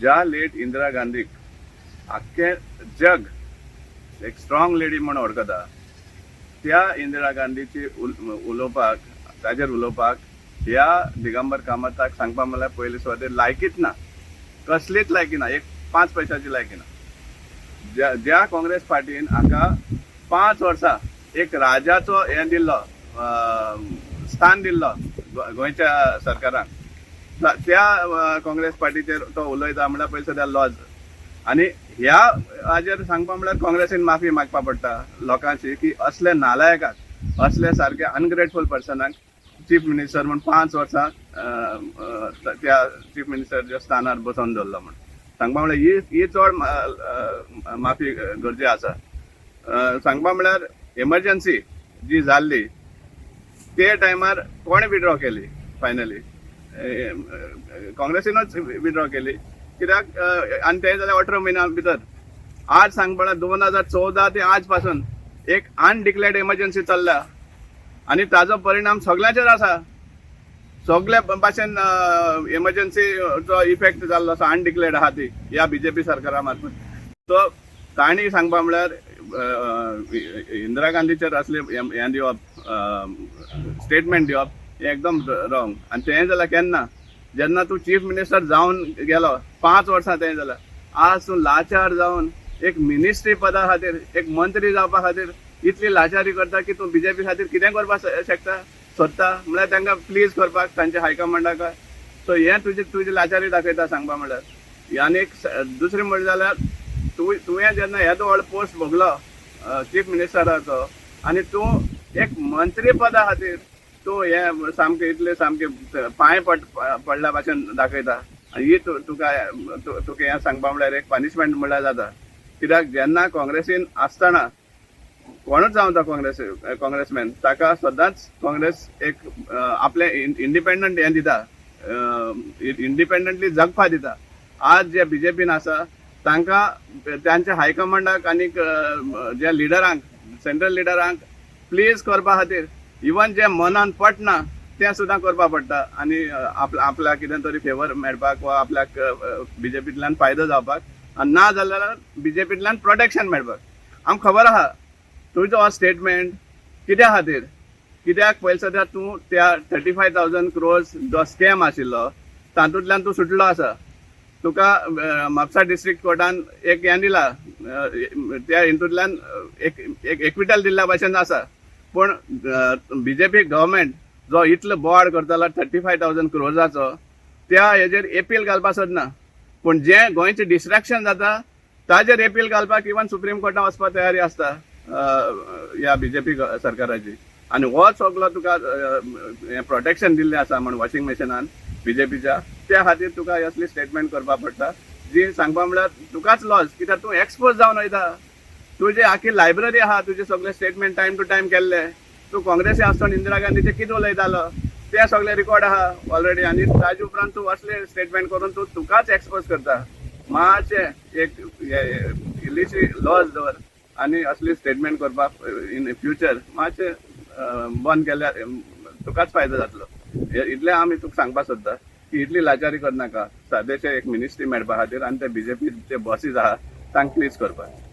ज्या लेट इंदिरा गांधीक आख्खे जग एक स्ट्रॉंग लेडी म्हणून वळखता त्या इंदिरा गांधीची उलोवपाक ताजेर उलोवपाक ह्या दिगंबर कामताक सांगपा म्हणल्यार पयलीं सुवातेर लायकीच ना, कसलीच लायकी ना, एक 5 पैशाची लायकी ना. ज्या काँग्रेस पार्टीन हाका 5 वर्सां एक राजाचो हे दिल्लो, स्थान दिल्लो गोंयच्या सरकारान, त्या काँग्रेस पार्टीचेर तो उलयता म्हणल्यार पयलीं सद्या लॉज. आनी ह्या हाजेर सांगपा म्हणल्यार काँग्रेसीन माफी मागपा पडटा लोकांची की असले नालायकाक, असले सारके अनग्रेटफूल पर्सनाक चीफ मिनिस्टर म्हणून 5 वर्सां त्या चीफ मिनिस्टरच्या स्थानार बसोवन दवरलो म्हणून सांगपा म्हणल्यार ही चड माफी गरजे आसा. सांगपा म्हणल्यार एमर्जन्सी जी जाल्ली ते टायमार कोणे विड्रॉ केली, फायनली काँग्रेसीनच विड्रॉ केली. कित्याक आनी ते जाल्यार 18 म्हयन्या भितर. आज सांगपा म्हणल्यार 2014 ते आज पासून एक अनडिक्लेअर्ड एमर्जन्सी चल्ल्या आनी ताजो परिणाम सगळ्यांचेर आसा. सगळ्या भाशेन एमर्जन्सीचो इफेक्ट जाल्लो आसा अनडिक्लेअर्ड आहा ती ह्या बीजेपी सरकारा मार्फत. सो तांणी सांगपा म्हणल्यार इंदिरा गांधीचेर असले हे दिवप, स्टेटमेंट दिवप हे एकदम रॉंग. आनी तें जाल्यार केन्ना, जेन्ना तूं चीफ मिनिस्टर जावन गेलो 5 वर्सां तें जाल्यार आज तूं लाचार जावन एक मिनिस्ट्री पदा खातीर, एक मंत्री जावपा खातीर इतली लाचारी करता की तूं बीजेपी खातीर कितें करपाक शकता, सोदता म्हळ्यार तांकां प्लीज करपाक तांच्या हायकमांडाक. सो हें तुजी लाचारी दाखयता सांगपा म्हणल्यार. आनी एक दुसरें म्हणलें जाल्यार तुवें जेन्ना येदो व्हडलो पोस्ट भोगलो चीफ मिनिस्टराचो आनी तूं एक मंत्री पदा खातीर तूं हे सामकें इतलें सामकें पांय पडल्या भाशेन दाखयता. आनी ही तुका हें सांगपा म्हणल्यार एक पनिशमेंट म्हणल्यार जाता. कित्याक जेन्ना काँग्रेसीन आसतना कोणूच जावं तो काँग्रेसमॅन ताका सदांच काँग्रेस एक आपलें इंडिपेंडंट हें दिता, इंडिपेंडंटली जगपा दिता. आज जे बीजेपीन आसा तांकां तांच्या हायकमांडाक आनी जे लिडरांक, सेंट्रल लिडरांक प्लीज करपा खातीर इवन जे मनान पटना तें सुद्दां करपा पडटा. आनी आपल्याक कितें तरी फेवर मेळपाक वा आपल्याक बीजेपींतल्यान फायदो जावपाक, आनी ना जाल्यार बीजेपींतल्यान प्रोटेक्शन मेळपाक. आमकां खबर आहा तुजो हो स्टेटमेंट कित्या खातीर, कित्याक पयलीं सद्या तूं त्या 35,000 crores जो स्कॅम आशिल्लो तातूंतल्यान तूं सुटलो आसा. तुका म्हापसा डिस्ट्रिक्ट कोर्टान एक हें दिला, त्या हितूंतल्यान एक एक्विटल दिल्ल्या भाशेन आसा. पूण बीजेपी गव्हर्मेंट जो इतलो बोवाड करतालो 35,000 crores त्या हेजेर एपील घालपाक सोदना. पूण जें गोंयचें डिस्ट्रॅक्शन जाता ताजेर एपील घालपाक इवन सुप्रीम कोर्टान वचपाक तयारी आसता ह्या बीजेपी सरकाराची. आनी हो सगळो तुका प्रोटेक्शन दिल्लें आसा म्हण वॉशिंग मशिनान बीजेपीच्या, त्या खातीर तुका असली स्टेटमेंट करपाक पडटा जी सांगपा म्हणल्यार तुकाच लॉस. कित्याक तूं एक्सपोज जावन वयता, तुजी आखी लायब्ररी आहा, तुजे सगळे स्टेटमेंट टायम टू टायम केल्ले. तूं काँग्रेसी आसतना इंदिरा गांधीचे कितें उलयतालो ते सगळे रिकॉर्ड आहा ऑलरेडी. आनी ताजे उपरांत तूं असले स्टेटमेंट करून तूं तुकाच एक्सपोज करता. मातशें एक इल्लीशी लॉस दवर आनी असली स्टेटमेंट करपाक इन फ्युचर मातशें बंद केल्यार तुकाच फायदो जातलो. इतलें आमी तुका सांगपाक सोदता की इतली लाचारी करनाका. सादेशें एक मिनिस्ट्री मेळपा खातीर आनी ते बीजेपीचे बॉसीस आहा तांकां प्लीज करपाक.